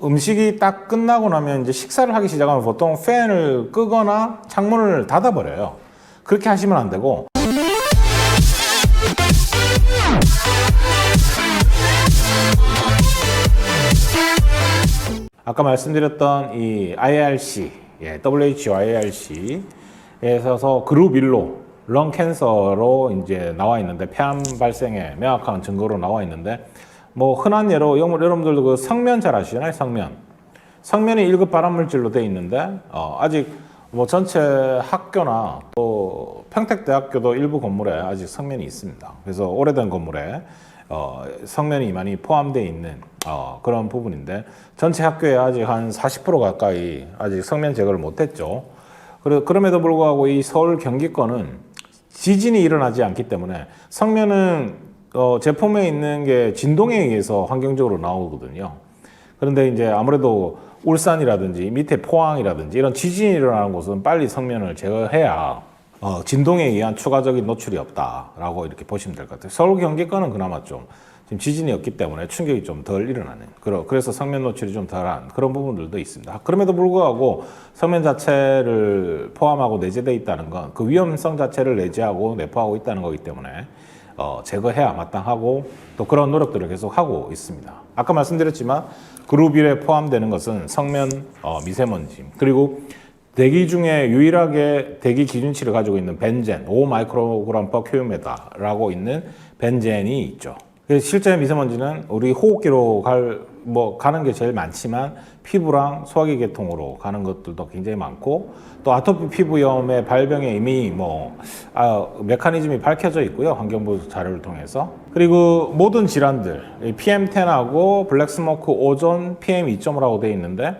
음식이 딱 끝나고 나면 이제 식사를 하기 시작하면 보통 팬을 끄거나 창문을 닫아버려요. 그렇게 하시면 안 되고, 아까 말씀드렸던 이 IRC, WHO IRC에서 그룹 1로 런 캔서로 이제 나와 있는데, 폐암 발생의 명확한 증거로 나와 있는데, 뭐 흔한 예로 여러분들도 그 성면 잘 아시잖아요. 성면이 1급 발암물질로 돼 있는데 아직 뭐 전체 학교나 또 평택대학교도 일부 건물에 아직 성면이 있습니다. 그래서 오래된 건물에 성면이 많이 포함되어 있는 그런 부분인데, 전체 학교에 아직 한 40% 가까이 아직 성면 제거를 못했죠. 그럼에도 불구하고 이 서울 경기권은 지진이 일어나지 않기 때문에 성면은 제품에 있는 게 진동에 의해서 환경적으로 나오거든요. 그런데 이제 아무래도 울산이라든지 밑에 포항이라든지 이런 지진이 일어나는 곳은 빨리 성면을 제거해야 진동에 의한 추가적인 노출이 없다라고 이렇게 보시면 될 것 같아요. 서울 경기권은 그나마 좀 지금 지진이 없기 때문에 충격이 좀 덜 일어나는, 그래서 성면 노출이 좀 덜한 그런 부분들도 있습니다. 그럼에도 불구하고 성면 자체를 포함하고 내재되어 있다는 건 그 위험성 자체를 내재하고 내포하고 있다는 거기 때문에 제거해야 마땅하고, 또 그런 노력들을 계속 하고 있습니다. 아까 말씀드렸지만 그룹 1에 포함되는 것은 성면 미세먼지, 그리고 대기 중에 유일하게 대기 기준치를 가지고 있는 벤젠 5 마이크로그램 퍼 큐비미터라고 있는 벤젠이 있죠. 실제 미세먼지는 우리 호흡기로 가는 게 제일 많지만 피부랑 소화기 계통으로 가는 것들도 굉장히 많고, 또 아토피 피부염의 발병에 이미 메커니즘이 밝혀져 있고요, 환경부 자료를 통해서. 그리고 모든 질환들, PM10하고 블랙스모크, 오존, PM2.5라고 되어 있는데,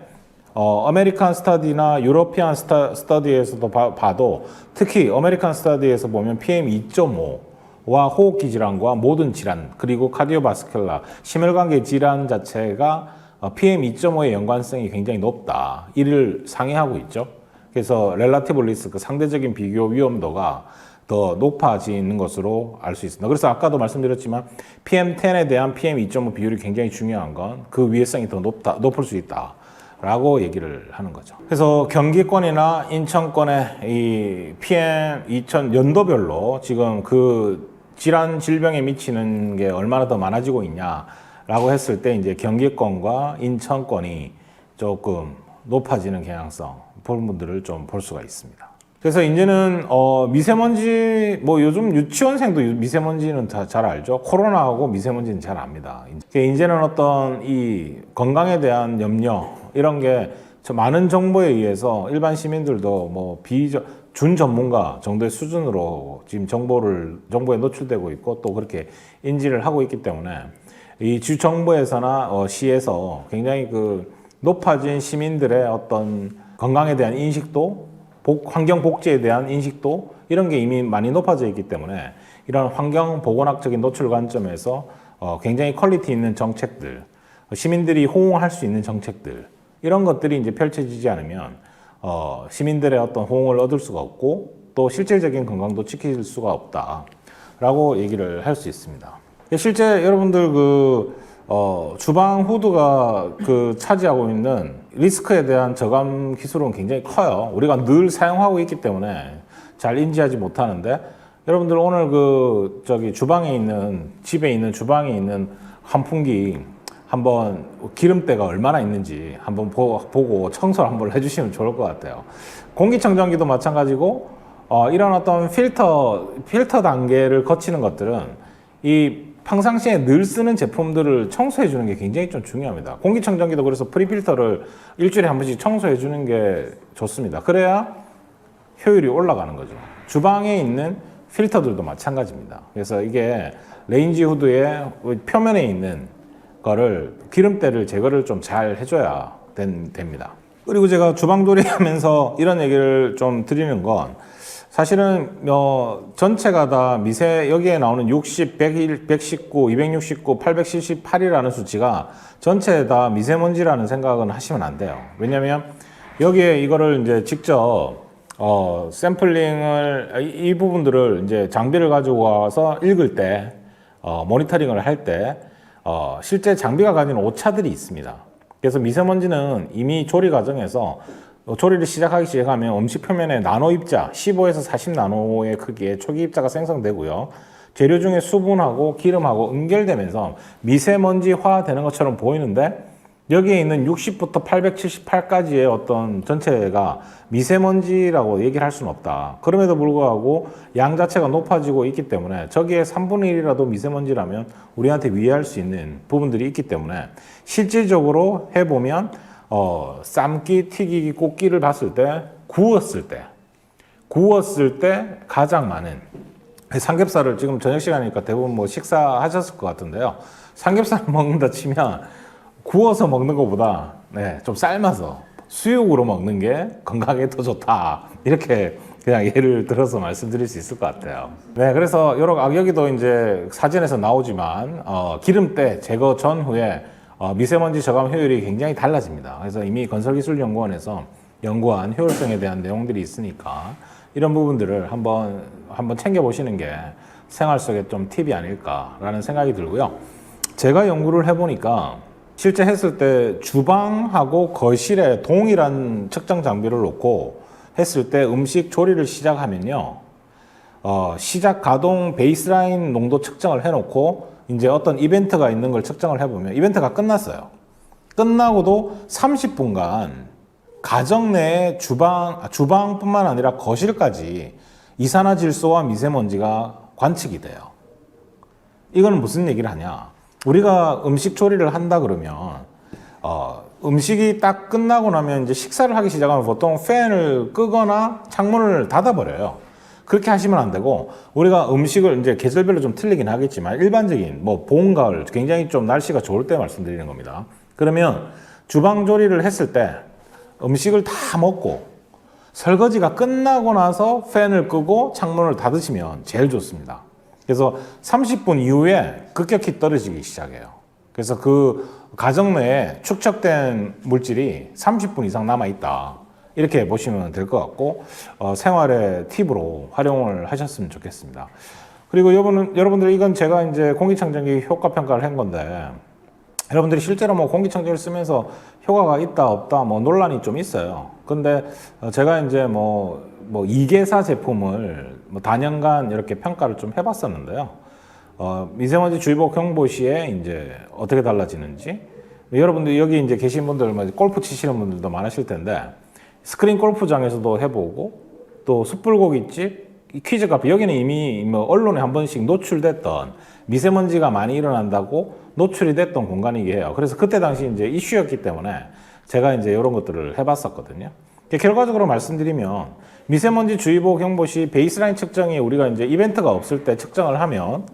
아메리칸 스터디나 유로피안 스터디에서도 봐도, 특히 아메리칸 스터디에서 보면 PM2.5와 호흡기 질환과 모든 질환, 그리고 카디오바스큘라, 심혈관계 질환 자체가 PM2.5의 연관성이 굉장히 높다, 이를 상회하고 있죠. 그래서 렐라티브 리스크, 상대적인 비교 위험도가 더 높아지는 것으로 알 수 있습니다. 그래서 아까도 말씀드렸지만 PM10에 대한 PM2.5 비율이 굉장히 중요한 건 그 위해성이 더 높을 수 있다 라고 얘기를 하는 거죠. 그래서 경기권이나 인천권의 이 PM2000 연도별로 지금 그 질환 질병에 미치는 게 얼마나 더 많아지고 있냐라고 했을 때, 이제 경기권과 인천권이 조금 높아지는 경향성, 그런 분들을 좀 볼 수가 있습니다. 그래서 이제는 미세먼지, 뭐 요즘 유치원생도 미세먼지는 다 잘 알죠. 코로나하고 미세먼지는 잘 압니다. 이제는 어떤 이 건강에 대한 염려, 이런 게 많은 정보에 의해서 일반 시민들도 뭐 준 전문가 정도의 수준으로 지금 정보에 노출되고 있고, 또 그렇게 인지를 하고 있기 때문에 이 주 정부에서나 시에서 굉장히 그 높아진 시민들의 어떤 건강에 대한 인식도, 환경 복지에 대한 인식도, 이런 게 이미 많이 높아져 있기 때문에 이런 환경 보건학적인 노출 관점에서 굉장히 퀄리티 있는 정책들, 시민들이 호응할 수 있는 정책들, 이런 것들이 이제 펼쳐지지 않으면 시민들의 어떤 호응을 얻을 수가 없고, 또 실질적인 건강도 지킬 수가 없다라고 얘기를 할 수 있습니다. 실제 여러분들 주방 후드가 차지하고 있는 리스크에 대한 저감 기술은 굉장히 커요. 우리가 늘 사용하고 있기 때문에 잘 인지하지 못하는데, 여러분들 오늘 집에 있는 주방에 있는 환풍기 한번 기름때가 얼마나 있는지 한번 보고 청소를 한번 해주시면 좋을 것 같아요. 공기청정기도 마찬가지고, 이런 어떤 필터 단계를 거치는 것들은 이 평상시에 늘 쓰는 제품들을 청소해 주는 게 굉장히 좀 중요합니다. 공기청정기도 그래서 프리필터를 일주일에 한 번씩 청소해 주는 게 좋습니다. 그래야 효율이 올라가는 거죠. 주방에 있는 필터들도 마찬가지입니다. 그래서 이게 레인지 후드의 표면에 있는 거를, 기름때를 제거를 좀 잘 해줘야 됩니다. 그리고 제가 주방조리 하면서 이런 얘기를 좀 드리는 건, 사실은 전체가 다 여기에 나오는 60, 101, 119, 269, 878이라는 수치가 전체 다 미세먼지라는 생각은 하시면 안 돼요. 왜냐면 여기에 이거를 이제 직접 샘플링을, 이 부분들을 이제 장비를 가지고 와서 읽을 때, 모니터링을 할 때 실제 장비가 가진 오차들이 있습니다. 그래서 미세먼지는 이미 조리 과정에서 조리를 시작하면 음식 표면에 나노 입자 15에서 40 나노의 크기의 초기 입자가 생성되고요. 재료 중에 수분하고 기름하고 응결되면서 미세먼지화되는 것처럼 보이는데 여기에 있는 60부터 878까지의 어떤 전체가 미세먼지라고 얘기를 할 수는 없다. 그럼에도 불구하고 양 자체가 높아지고 있기 때문에 저기에 3분의 1이라도 미세먼지라면 우리한테 위해할 수 있는 부분들이 있기 때문에 실질적으로 해보면 삶기, 튀기기, 굽기를 봤을 때 구웠을 때 가장 많은 삼겹살을 지금 저녁 시간이니까 대부분 뭐 식사하셨을 것 같은데요. 삼겹살을 먹는다 치면 구워서 먹는 것보다 좀 삶아서 수육으로 먹는 게 건강에 더 좋다. 이렇게 그냥 예를 들어서 말씀드릴 수 있을 것 같아요. 네, 그래서 여기도 이제 사진에서 나오지만 기름때 제거 전후에 미세먼지 저감 효율이 굉장히 달라집니다. 그래서 이미 건설기술연구원에서 연구한 효율성에 대한 내용들이 있으니까 이런 부분들을 한번 챙겨보시는 게 생활 속에 좀 팁이 아닐까라는 생각이 들고요. 제가 연구를 해보니까 실제 했을 때 주방하고 거실에 동일한 측정 장비를 놓고 했을 때 음식 조리를 시작하면요. 시작 가동 베이스라인 농도 측정을 해놓고 이제 어떤 이벤트가 있는 걸 측정을 해보면 이벤트가 끝났어요. 끝나고도 30분간 가정 내에 주방뿐만 아니라 거실까지 이산화질소와 미세먼지가 관측이 돼요. 이거는 무슨 얘기를 하냐? 우리가 음식 조리를 한다 그러면 음식이 딱 끝나고 나면 이제 식사를 하기 시작하면 보통 팬을 끄거나 창문을 닫아버려요. 그렇게 하시면 안 되고 우리가 음식을 이제 계절별로 좀 틀리긴 하겠지만 일반적인 뭐 봄, 가을 굉장히 좀 날씨가 좋을 때 말씀드리는 겁니다. 그러면 주방 조리를 했을 때 음식을 다 먹고 설거지가 끝나고 나서 팬을 끄고 창문을 닫으시면 제일 좋습니다. 그래서 30분 이후에 급격히 떨어지기 시작해요. 그래서 그 가정 내에 축적된 물질이 30분 이상 남아있다. 이렇게 보시면 될 것 같고 생활의 팁으로 활용을 하셨으면 좋겠습니다. 그리고 여러분들 이건 제가 이제 공기청정기 효과 평가를 한 건데 여러분들이 실제로 뭐 공기청정기를 쓰면서 효과가 있다 없다 뭐 논란이 좀 있어요. 근데 제가 이제 뭐 2개사 제품을 뭐 단연간 이렇게 평가를 좀 해봤었는데요. 미세먼지 주의보 경보 시에 이제 어떻게 달라지는지 여러분들 여기 이제 계신 분들 골프 치시는 분들도 많으실 텐데 스크린 골프장에서도 해보고 또 숯불고기집 퀴즈 카페 여기는 이미 뭐 언론에 한 번씩 노출됐던 미세먼지가 많이 일어난다고 노출이 됐던 공간이기도 해요. 그래서 그때 당시 이제 이슈였기 때문에 제가 이제 이런 것들을 해봤었거든요. 결과적으로 말씀드리면 미세먼지 주의보 경보 시 베이스라인 측정이 우리가 이제 이벤트가 없을 때 측정을 하면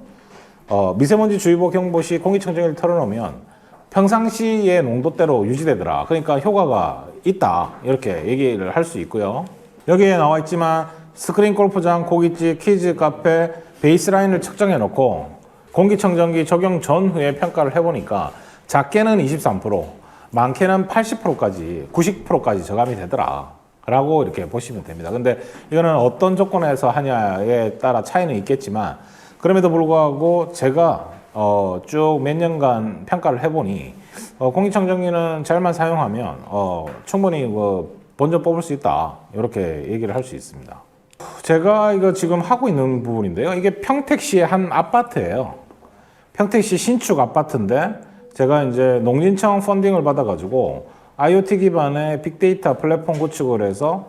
미세먼지 주의보 경보 시 공기청정기를 틀어놓으면 평상시의 농도대로 유지되더라. 그러니까 효과가 있다. 이렇게 얘기를 할 수 있고요. 여기에 나와 있지만 스크린 골프장, 고깃집, 키즈 카페 베이스라인을 측정해 놓고 공기청정기 적용 전후에 평가를 해보니까 작게는 23%, 많게는 80%까지, 90%까지 저감이 되더라. 라고 이렇게 보시면 됩니다. 근데 이거는 어떤 조건에서 하냐에 따라 차이는 있겠지만 그럼에도 불구하고 제가 쭉 몇 년간 평가를 해보니 공기청정기는 잘만 사용하면 충분히 본전 뽑을 수 있다. 이렇게 얘기를 할 수 있습니다. 제가 이거 지금 하고 있는 부분인데요. 이게 평택시의 한 아파트예요. 평택시 신축 아파트인데 제가 이제 농진청 펀딩을 받아가지고 IoT 기반의 빅데이터 플랫폼 구축을 해서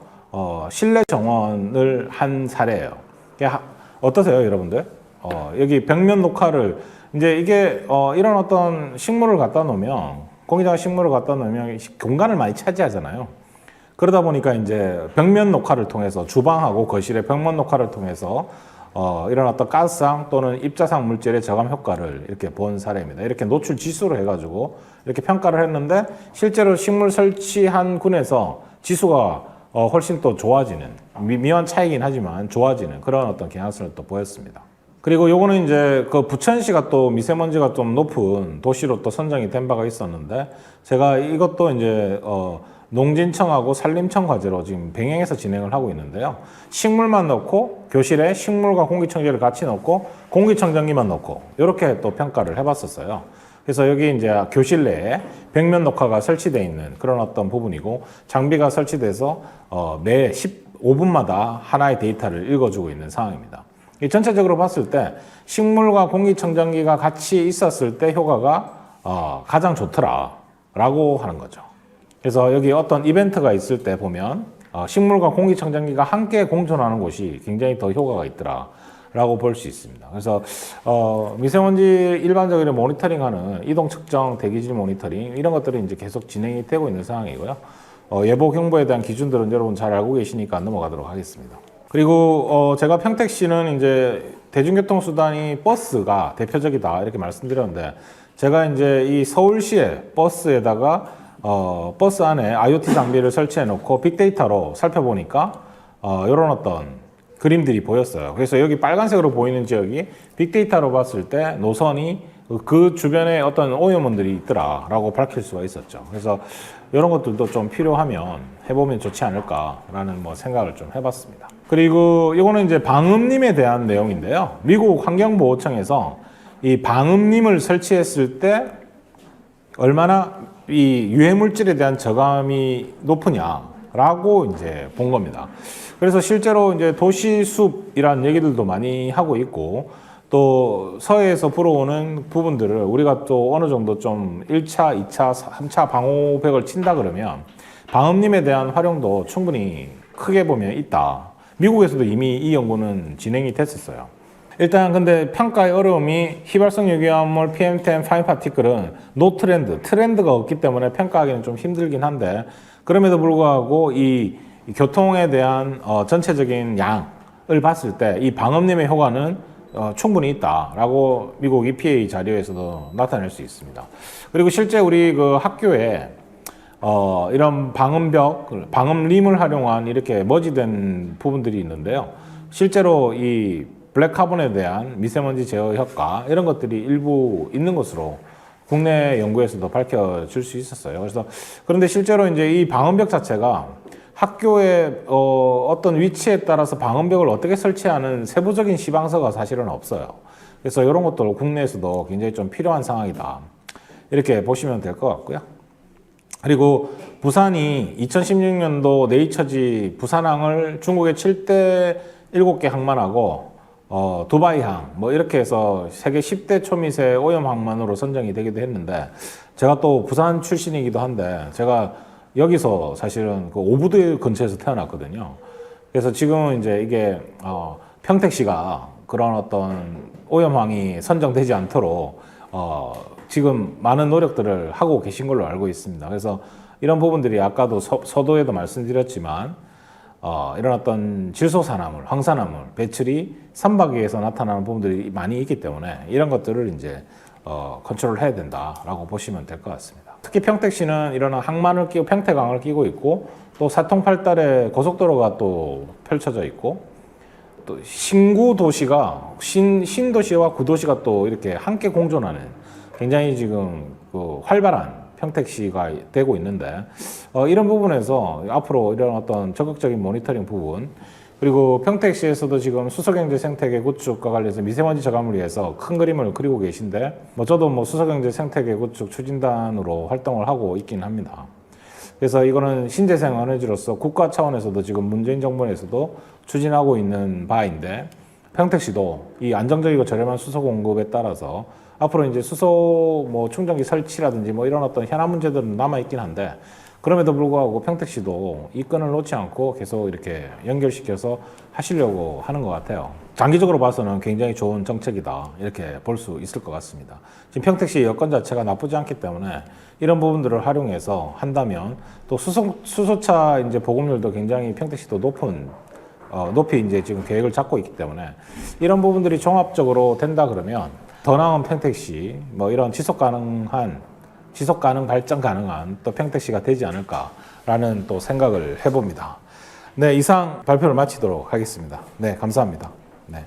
실내 정원을 한 사례예요. 어떠세요, 여러분들? 여기 벽면 녹화를 이제 이게 이런 어떤 식물을 갖다 놓으면 공기장 식물을 갖다 놓으면 공간을 많이 차지하잖아요. 그러다 보니까 이제 벽면 녹화를 통해서 주방하고 거실의 벽면 녹화를 통해서 이런 어떤 가스상 또는 입자상 물질의 저감 효과를 이렇게 본 사례입니다. 이렇게 노출 지수로 해가지고 이렇게 평가를 했는데 실제로 식물 설치한 군에서 지수가 훨씬 또 좋아지는 미미한 차이긴 하지만 좋아지는 그런 어떤 경향성을 또 보였습니다. 그리고 요거는 이제 그 부천시가 또 미세먼지가 좀 높은 도시로 또 선정이 된 바가 있었는데 제가 이것도 이제 농진청하고 산림청 과제로 지금 병행해서 진행을 하고 있는데요. 식물만 넣고 교실에 식물과 공기청정기를 같이 넣고 공기청정기만 넣고 이렇게 또 평가를 해봤었어요. 그래서 여기 이제 교실 내에 벽면 녹화가 설치되어 있는 그런 어떤 부분이고, 장비가 설치돼서 매 15분마다 하나의 데이터를 읽어주고 있는 상황입니다. 전체적으로 봤을 때 식물과 공기청정기가 같이 있었을 때 효과가 가장 좋더라라고 하는 거죠. 그래서 여기 어떤 이벤트가 있을 때 보면 식물과 공기청정기가 함께 공존하는 곳이 굉장히 더 효과가 있더라 라고 볼 수 있습니다. 그래서 미세먼지 일반적으로 모니터링하는 이동 측정, 대기질 모니터링 이런 것들이 이제 계속 진행이 되고 있는 상황이고요. 예보 경보에 대한 기준들은 여러분 잘 알고 계시니까 넘어가도록 하겠습니다. 그리고 제가 평택시는 이제 대중교통 수단이 버스가 대표적이다 이렇게 말씀드렸는데, 제가 이제 이 서울시의 버스에다가 버스 안에 IoT 장비를 설치해 놓고 빅데이터로 살펴보니까 이런 어떤 그림들이 보였어요. 그래서 여기 빨간색으로 보이는 지역이 빅데이터로 봤을 때 노선이 그 주변에 어떤 오염원들이 있더라라고 밝힐 수가 있었죠. 그래서 이런 것들도 좀 필요하면 해보면 좋지 않을까라는 뭐 생각을 좀 해봤습니다. 그리고 이거는 이제 방음림에 대한 내용인데요. 미국 환경보호청에서 이 방음림을 설치했을 때 얼마나 이 유해물질에 대한 저감이 높으냐라고 이제 본 겁니다. 그래서 실제로 이제 도시숲이라는 얘기들도 많이 하고 있고, 또 서해에서 불어오는 부분들을 우리가 또 어느 정도 좀 1차, 2차, 3차 방호벽을 친다 그러면 방음림에 대한 활용도 충분히 크게 보면 있다. 미국에서도 이미 이 연구는 진행이 됐었어요. 일단 근데 평가의 어려움이 휘발성 유기화합물 PM10 파인 파티클은 노 트렌드가 없기 때문에 평가하기는 좀 힘들긴 한데, 그럼에도 불구하고 이 교통에 대한 전체적인 양을 봤을 때 이 방음림의 효과는 충분히 있다라고 미국 EPA 자료에서도 나타낼 수 있습니다. 그리고 실제 우리 그 학교에 이런 방음림을 활용한 이렇게 머지된 부분들이 있는데요. 실제로 이 블랙카본에 대한 미세먼지 제어 효과 이런 것들이 일부 있는 것으로 국내 연구에서도 밝혀질 수 있었어요. 그래서 그런데 실제로 이제 이 방음벽 자체가 학교의 어떤 위치에 따라서 방음벽을 어떻게 설치하는 세부적인 시방서가 사실은 없어요. 그래서 이런 것도 국내에서도 굉장히 좀 필요한 상황이다. 이렇게 보시면 될 것 같고요. 그리고 부산이 2016년도 네이처지 부산항을 중국의 7대 7개 항만하고 두바이항 뭐 이렇게 해서 세계 10대 초미세 오염 항만으로 선정이 되기도 했는데, 제가 또 부산 출신이기도 한데 제가 여기서 사실은 그 오부도 근처에서 태어났거든요. 그래서 지금은 이제 이게 평택시가 그런 어떤 오염항이 선정되지 않도록 지금 많은 노력들을 하고 계신 걸로 알고 있습니다. 그래서 이런 부분들이 아까도 서도에도 말씀드렸지만 이런 어떤 질소산화물, 황산화물 배출이 선박위에서 나타나는 부분들이 많이 있기 때문에 이런 것들을 이제 컨트롤 해야 된다라고 보시면 될 것 같습니다. 특히 평택시는 이런 항만을 끼고 평택항을 끼고 있고, 또 사통팔달에 고속도로가 또 펼쳐져 있고, 또 신구 도시가 신도시와 구도시가 또 이렇게 함께 공존하는 굉장히 지금 그 활발한 평택시가 되고 있는데, 이런 부분에서 앞으로 이런 어떤 적극적인 모니터링 부분, 그리고 평택시에서도 지금 수서경제 생태계 구축과 관련해서 미세먼지 저감을 위해서 큰 그림을 그리고 계신데, 저도 수서경제 생태계 구축 추진단으로 활동을 하고 있긴 합니다. 그래서 이거는 신재생 에너지로서 국가 차원에서도 지금 문재인 정부에서도 추진하고 있는 바인데, 평택시도 이 안정적이고 저렴한 수소 공급에 따라서 앞으로 이제 수소 충전기 설치라든지 이런 어떤 현안 문제들은 남아 있긴 한데, 그럼에도 불구하고 평택시도 이 건을 놓지 않고 계속 이렇게 연결시켜서 하시려고 하는 것 같아요. 장기적으로 봐서는 굉장히 좋은 정책이다 이렇게 볼 수 있을 것 같습니다. 지금 평택시 여건 자체가 나쁘지 않기 때문에 이런 부분들을 활용해서 한다면, 또 수소차 이제 보급률도 굉장히 평택시도 높이 이제 지금 계획을 잡고 있기 때문에 이런 부분들이 종합적으로 된다 그러면 더 나은 평택시, 이런 지속 가능 발전 가능한 또 평택시가 되지 않을까라는 또 생각을 해봅니다. 네, 이상 발표를 마치도록 하겠습니다. 네, 감사합니다. 네.